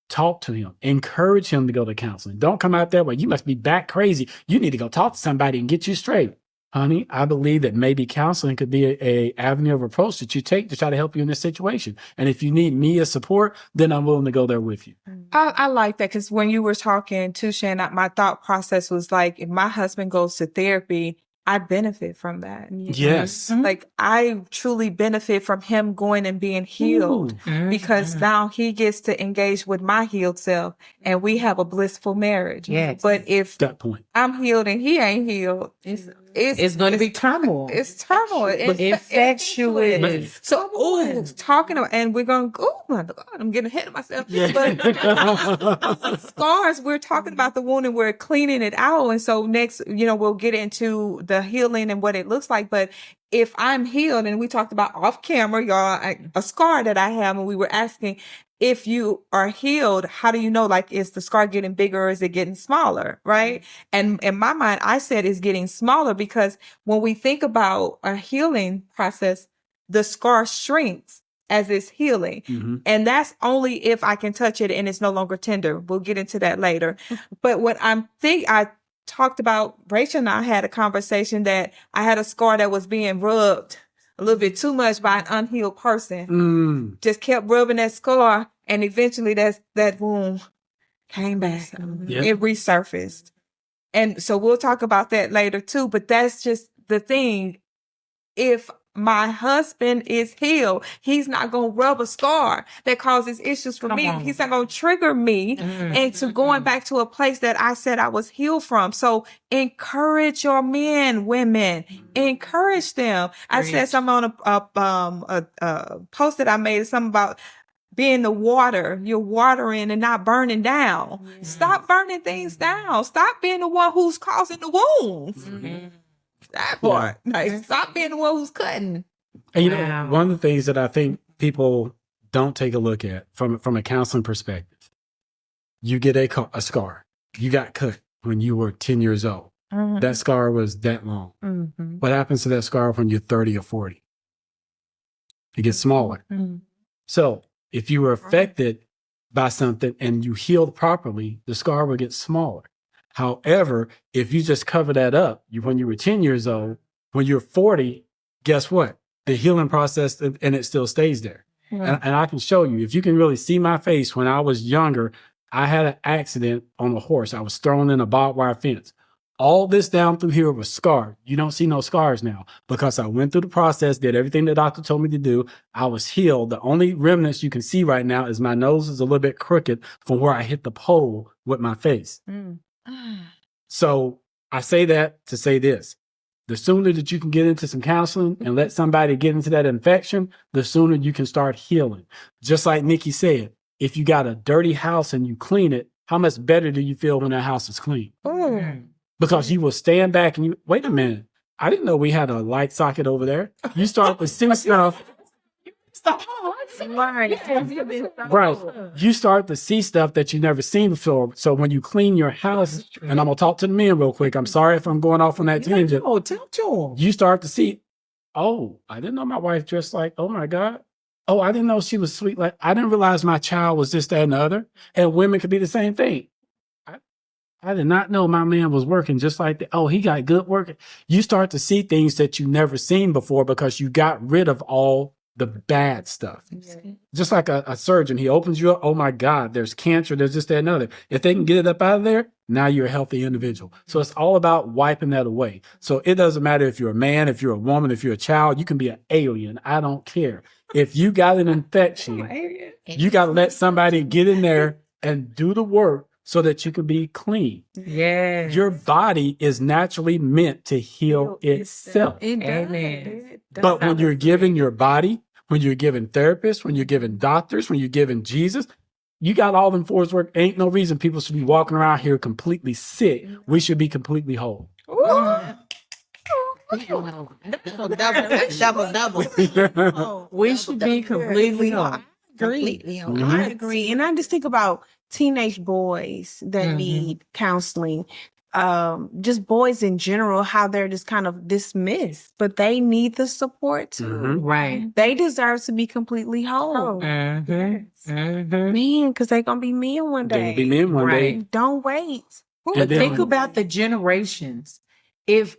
talk to him, encourage him to go to counseling. Don't come out that way. You must be back crazy. You need to go talk to somebody and get you straight. Honey, I believe that maybe counseling could be a avenue of approach that you take to try to help you in this situation. And if you need me as support, then I'm willing to go there with you. I like that, because when you were talking to Shannon, my thought process was like, if my husband goes to therapy, I benefit from that. Yes. Like, I truly benefit from him going and being healed, because now he gets to engage with my healed self, and we have a blissful marriage. Yes. But if That point. I'm healed and he ain't healed, it's going to be turmoil. It's turmoil. It's Infectious. So, talking about, and we're going, oh my God, I'm getting ahead of myself. Yeah. But scars, we're talking about the wound and we're cleaning it out. And so next, we'll get into the healing and what it looks like. But if I'm healed, and we talked about off camera, y'all, a scar that I have, and we were asking, if you are healed, how do you know, like, is the scar getting bigger or is it getting smaller? Right. And in my mind, I said it's getting smaller, because when we think about a healing process, the scar shrinks as it's healing. And that's only if I can touch it and it's no longer tender. We'll get into that later. But what I talked about, Rachel and I had a conversation that I had a scar that was being rubbed a little bit too much by an unhealed person. Just kept rubbing that scar, and eventually that wound came back. It resurfaced. And so we'll talk about that later too, but that's just the thing. If my husband is healed, he's not going to rub a scar that causes issues for me. He's not going to trigger me into going back to a place that I said I was healed from. So encourage your men, women, encourage them. I said something on a post that I made, something about being the water. You're watering and not burning down. Stop burning things down. Stop being the one who's causing the wounds. That part. Like, stop being the one who's cutting. And one of the things that I think people don't take a look at from a counseling perspective, you get a scar. You got cut when you were 10 years old. That scar was that long. What happens to that scar when you're 30 or 40? It gets smaller. So if you were affected by something and you healed properly, the scar will get smaller. However, if you just cover that up, when you were 10 years old, when you're 40, guess what? The healing process, and it still stays there. And I can show you, if you can really see my face when I was younger, I had an accident on a horse. I was thrown in a barbed wire fence. All this down through here was scarred. You don't see no scars now because I went through the process, did everything the doctor told me to do. I was healed. The only remnants you can see right now is my nose is a little bit crooked from where I hit the pole with my face. So I say that to say this: the sooner that you can get into some counseling and let somebody get into that infection, the sooner you can start healing. Just like Nikki said, if you got a dirty house and you clean it, how much better do you feel when that house is clean? Because you will stand back and wait a minute, I didn't know we had a light socket over there. You start to see stuff. Right. You start to see stuff that you never seen before. So when you clean your house, and I'm going to talk to the men real quick. I'm sorry if I'm going off on that tangent. Oh, tell to them. You start to see, oh, I didn't know my wife dressed like, oh my God. Oh, I didn't know she was sweet. Like, I didn't realize my child was this, that, and the other. And women could be the same thing. I did not know my man was working just like that. Oh, he got good work. You start to see things that you never seen before because you got rid of all the bad stuff. Yeah. Just like a surgeon, he opens you up. Oh my God, there's cancer. There's this, that, and other. If they can get it up out of there, now you're a healthy individual. So it's all about wiping that away. So it doesn't matter if you're a man, if you're a woman, if you're a child, you can be an alien. I don't care. If you got an infection, you got to let somebody get in there and do the work so that you can be clean. Yeah. Your body is naturally meant to heal itself. Amen. But when you're giving your body, when you're giving therapists, when you're giving doctors, when you're giving Jesus, you got all them force work. Ain't no reason people should be walking around here completely sick. We should be completely whole. Double. We should be completely whole. I agree. And I just think about teenage boys that need counseling. Just boys in general, how they're just kind of dismissed, but they need the support too. Right. They deserve to be completely whole. Man, because they're gonna be men one day. They'll be men one day. Don't wait. But think about the generations. If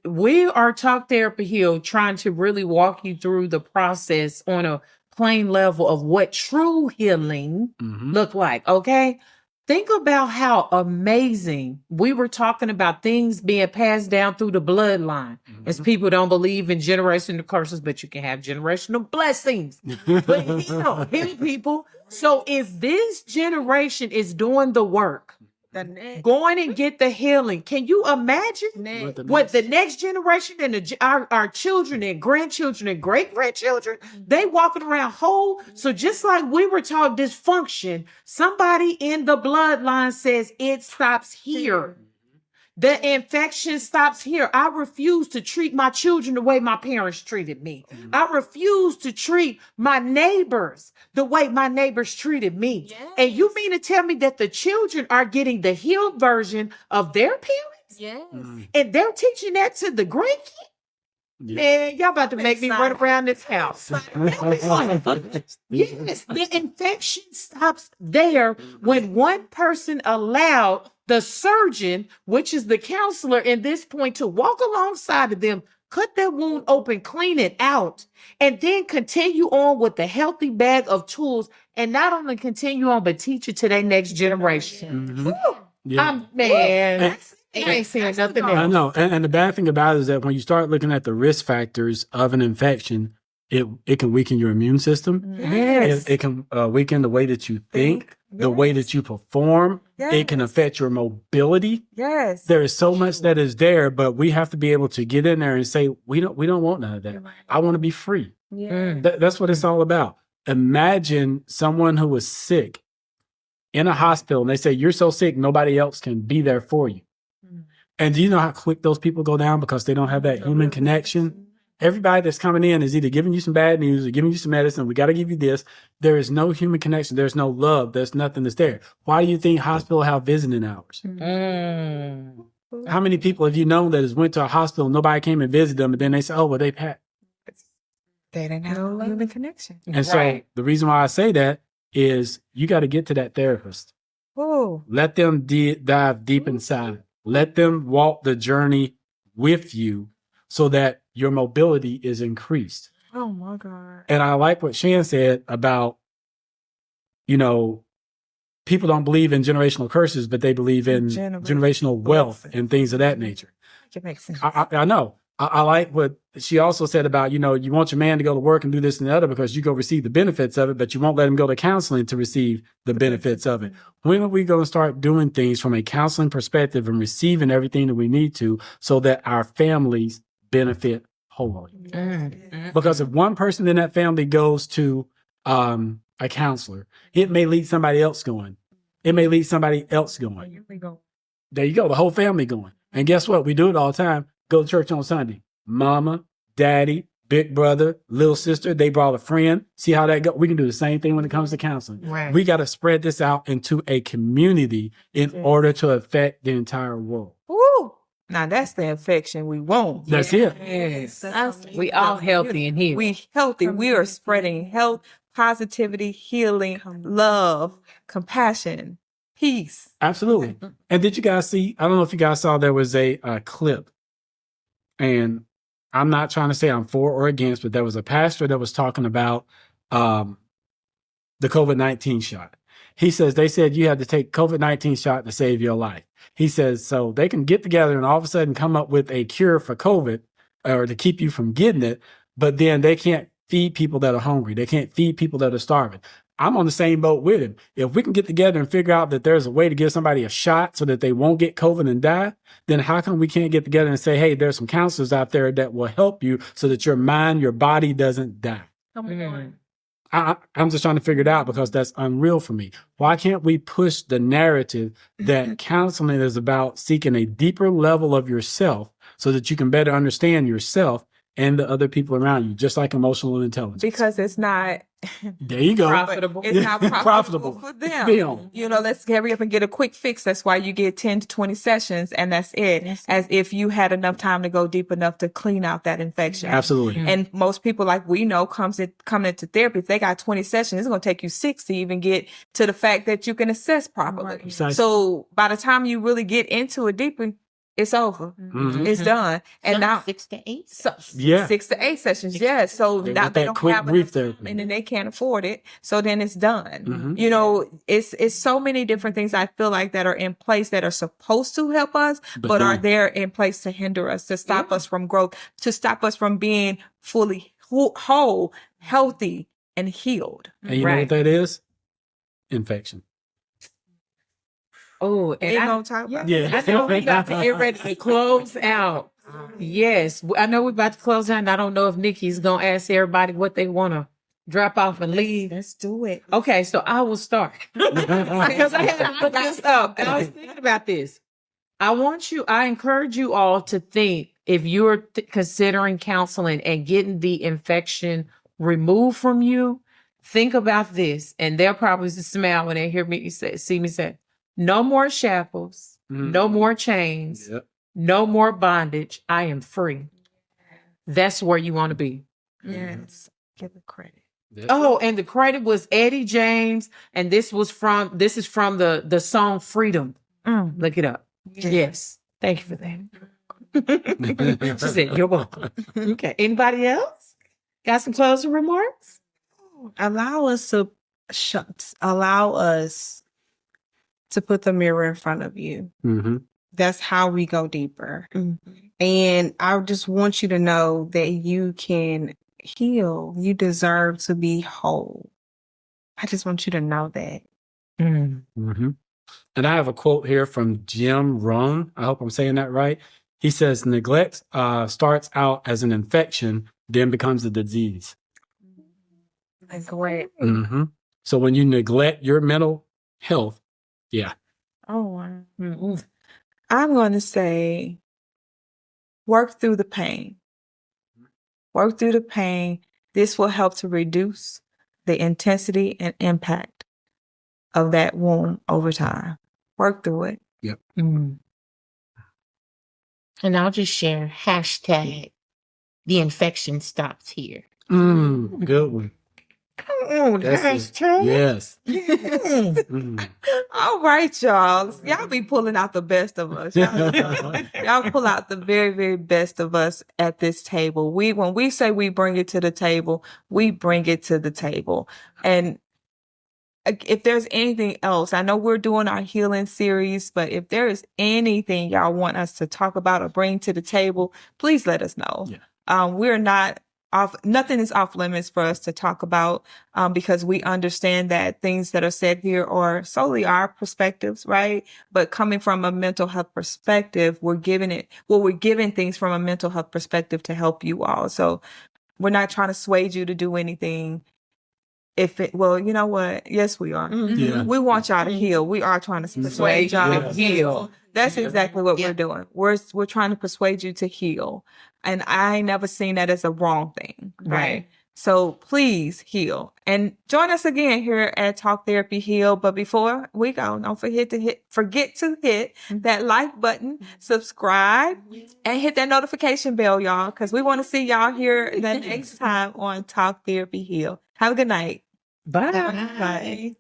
we are Talk Therapy Heal trying to really walk you through the process on a plain level of what true healing look like, okay? Think about how amazing we were talking about things being passed down through the bloodline. As people don't believe in generational curses, but you can have generational blessings. But heal people. So if this generation is doing the work, going and get the healing, can you imagine what the next generation and our children and grandchildren and great-grandchildren, they walking around whole? So just like we were taught dysfunction, somebody in the bloodline says it stops here. The infection stops here. I refuse to treat my children the way my parents treated me. I refuse to treat my neighbors the way my neighbors treated me. Yes. And you mean to tell me that the children are getting the healed version of their parents? Yes. And they're teaching that to the grandkids? Yeah. Man, y'all about to make me run around this house. Yes, the infection stops there when one person allowed the surgeon, which is the counselor in this point, to walk alongside of them, cut that wound open, clean it out, and then continue on with the healthy bag of tools, and not only continue on, but teach it to their next generation. Man, I ain't saying nothing else. I know. And the bad thing about it is that when you start looking at the risk factors of an infection, it can weaken your immune system. Yes. It can weaken the way that you think, the way that you perform. It can affect your mobility. Yes. There is so much that is there, but we have to be able to get in there and say, we don't want none of that. I want to be free. That's what it's all about. Imagine someone who was sick in a hospital and they say, you're so sick, nobody else can be there for you. And do you know how quick those people go down because they don't have that human connection? Everybody that's coming in is either giving you some bad news or giving you some medicine. We got to give you this. There is no human connection. There's no love. There's nothing that's there. Why do you think hospitals have visiting hours? How many people have you known that has went to a hospital, nobody came and visited them, and then they say, oh, well, they passed. They didn't have no human connection. And so the reason why I say that is you got to get to that therapist. Let them dive deep inside. Let them walk the journey with you so that your mobility is increased. Oh my God. And I like what Shan said about, people don't believe in generational curses, but they believe in generational wealth and things of that nature. It makes sense. I know. I like what she also said about, you want your man to go to work and do this and the other because you go receive the benefits of it, but you won't let him go to counseling to receive the benefits of it. When are we going to start doing things from a counseling perspective and receiving everything that we need to so that our families benefit wholly? Because if one person in that family goes to a counselor, it may lead somebody else going. It may lead somebody else going. There you go, the whole family going. And guess what? We do it all the time. Go to church on Sunday. Mama, daddy, big brother, little sister, they brought a friend. See how that goes? We can do the same thing when it comes to counseling. We got to spread this out into a community in order to affect the entire world. Now that's the infection we want. That's it. Yes. We all healthy in here. We healthy. We are spreading health, positivity, healing, love, compassion, peace. Absolutely. And did you guys see, I don't know if you guys saw, there was a clip. And I'm not trying to say I'm for or against, but there was a pastor that was talking about the COVID-19 shot. He says they said you had to take COVID-19 shot to save your life. He says so they can get together and all of a sudden come up with a cure for COVID or to keep you from getting it, but then they can't feed people that are hungry. They can't feed people that are starving. I'm on the same boat with him. If we can get together and figure out that there's a way to give somebody a shot so that they won't get COVID and die, then how come we can't get together and say, hey, there's some counselors out there that will help you so that your mind, your body doesn't die? Come on. I'm just trying to figure it out because that's unreal for me. Why can't we push the narrative that counseling is about seeking a deeper level of yourself so that you can better understand yourself and the other people around you, just like emotional intelligence? Because it's not There you go. Profitable. It's not profitable for them. Film. You know, let's hurry up and get a quick fix. That's why you get 10 to 20 sessions and that's it. Yes. As if you had enough time to go deep enough to clean out that infection. Absolutely. And most people, like we know, coming into therapy, if they got 20 sessions, it's going to take you 6 to even get to the fact that you can assess properly. Right. Precisely. So by the time you really get into it deeper, it's over. Mhm. It's done. And now 6 to 8. Yeah. 6 to 8 sessions. Yeah. So They now want they that don't quick have brief enough time therapy. and then they can't afford it. So then it's done. Mhm. You know, it's so many different things I feel like that are in place that are supposed to help us, but are don't. there in place to hinder us, to stop us from growth, to stop us from being fully whole, healthy, and healed. And you know what that is? Infection. Oh, We ain't gonna talk about Yeah. I know we about to get ready to close out. Yes, I know we're about to close out, and I don't know if Nikki's gonna ask everybody what they want to drop off and leave. Let's do it. Okay, so I will start because I had to look this up, and I was thinking about this. I encourage you all to think if you're considering counseling and getting the infection removed from you. Think about this, and they'll probably smile when they hear me see me say, "No more shackles, no more chains." Yep. No more bondage. I am free. That's where you want to be. Yes. Give it credit. Oh, and the credit was Eddie James, and this is from the song Freedom. Look it up. Yes. Thank you for that. She said, "You're welcome." Okay. Anybody else? Got some closing remarks? Allow us to put the mirror in front of you. Mm-hmm. That's how we go deeper. And I just want you to know that you can heal. You deserve to be whole. I just want you to know that. Mm-hmm. And I have a quote here from Jim Rohn. I hope I'm saying that right. He says, neglect starts out as an infection, then becomes a disease. That's great. Mm-hmm. So when you neglect your mental health, yeah. Oh, wow. I'm going to say, work through the pain. Work through the pain. This will help to reduce the intensity and impact of that wound over time. Work through it. Yep. And I'll just share hashtag the infection stops here. Good one. Come on, Yes. All right, y'all. Y'all be pulling out the best of us. Y'all pull out the very, very best of us at this table. When we say we bring it to the table, we bring it to the table. And if there's anything else, I know we're doing our healing series, but if there is anything y'all want us to talk about or bring to the table, please let us know. Yeah. We're not off. Nothing is off limits for us to talk about, because we understand that things that are said here are solely our perspectives, right? But coming from a mental health perspective, we're giving things from a mental health perspective to help you all. So we're not trying to sway you to do anything. Well, you know what? Yes, we are. Yeah. We want y'all to heal. We are trying to persuade y'all to heal. That's exactly what we're doing. We're trying to persuade you to heal. And I ain't never seen that as a wrong thing. Right. So please heal and join us again here at Talk Therapy Heal. But before we go, don't forget to hit that like button, subscribe, and hit that notification bell, y'all, because we want to see y'all here the next time on Talk Therapy Heal. Have a good night. Bye. Bye.